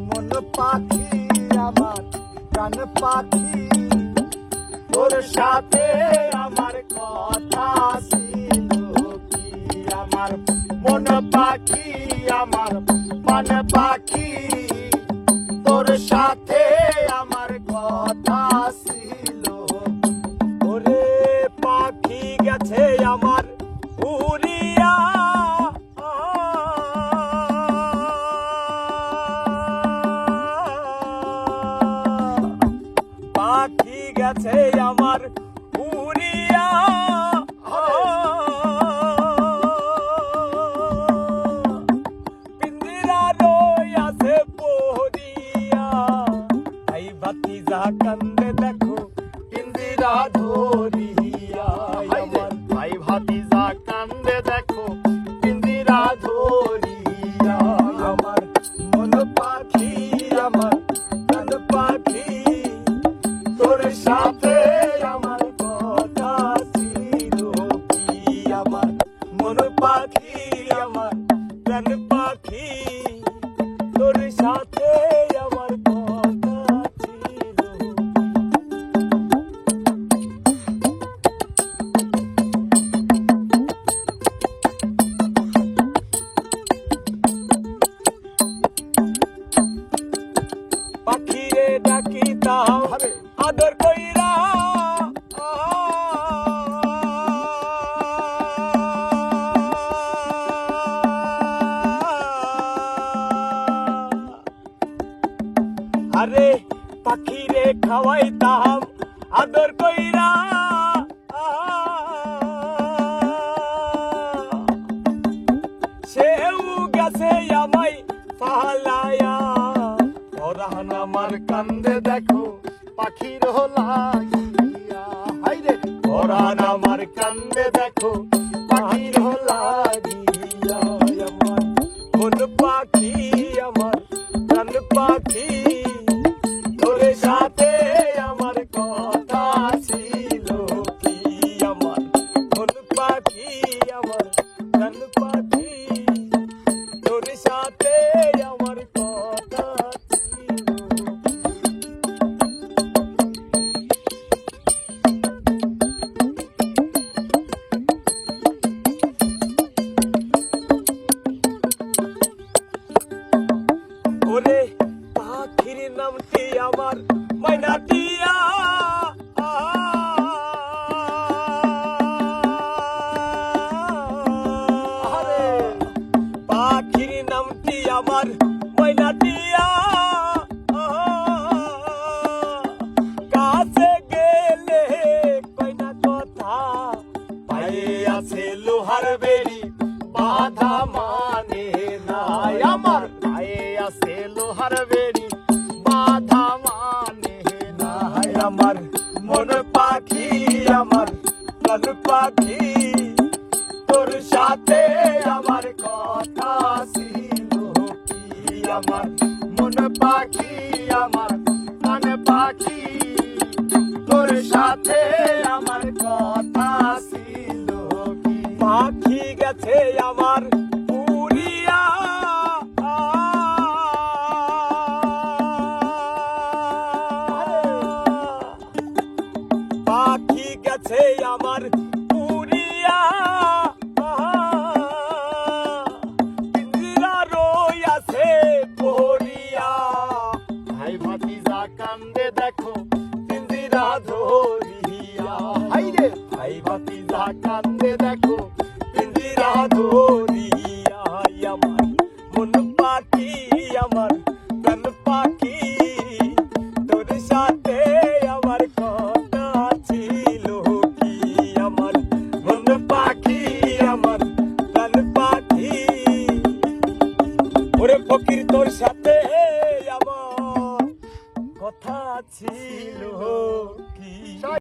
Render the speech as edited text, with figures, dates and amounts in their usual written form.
মন পাখি আমার প্রাণ পাখি, তোর সাথে আমার কথা ছিল কি? আমার মন পাখি আমার প্রাণ পাখি, তোর সাথে আমার কথা ছিল। ওরে পাখি গেছে আমার উড়িয়া, পাখি গেছে আমার উড়িয়া, পিঞ্জিরা রইয়াছে পড়িয়া। ভাই ভাতিজা কান্দে দেখো পিঞ্জিরা ধরিয়া, আমার ভাই ভাতিজা কান্দে দেখো পিঞ্জিরা ধরিয়া। আমার মন পাখি আমার প্রাণ পাখি, তোর সাথে আমার কথা ছিল কি? আমার মন পাখি আমার প্রাণ পাখি, তোর সাথে আমার কথা ছিল। পাখিরে ডাকিতাম আদর কইরা, আরে পাখিরে খাওয়াইতাম আদর কইরা। সেও গেছে আমায় পালায়া, পরাণ আমার কান্দে দেখো পাখির লাগিয়া। হাইরে পরাণ আমার কান্দে দেখো পাখির লাগিয়া। আমার মন পাখি আমার প্রাণ পাখি, তোর সাথে আমার কথা ছিল কি? আমার মন পাখি আমার প্রাণ পাখি, তোর সাথে আমার কথা ছিল। ওরে পাখির নামটি আমার মাইনাটিয়া, পাখির নামটি আমার মাইনাটিয়া। কাছে গেলে কইনা কথা, পায়ে আছে লোহার বেড়ি বাধা মানে নাই। আমার পায়ে আছে লোহার বেড়ি বাধা মানে নাই। আমার মন পাখি আমার প্রাণ পাখি, তোর সাথে আমার কথা ছিল কি? আমার মন পাখি আমার প্রাণ পাখি, তোর সাথে আমার কথা ছিল কি? পাখি গেছে আমার উড়িয়া, পাখি গেছে আমার উড়িয়া। পিঞ্জিরা রইয়াছে পড়িয়া, ভাই ভাতিজা কান্দে দেখো পিঞ্জিরা ধরিয়া। হাইরে ভাই ভাতিজা কান্দে দেখো পিঞ্জিরা ধরিয়া। আমার মন পাখি আমার প্রাণ পাখি, তোর সাথে আমার কথা ছিল কি? আমার মন পাখি আমার প্রাণ পাখি, ওরে ফকির তোর সাথে আমার কথা ছিল কি?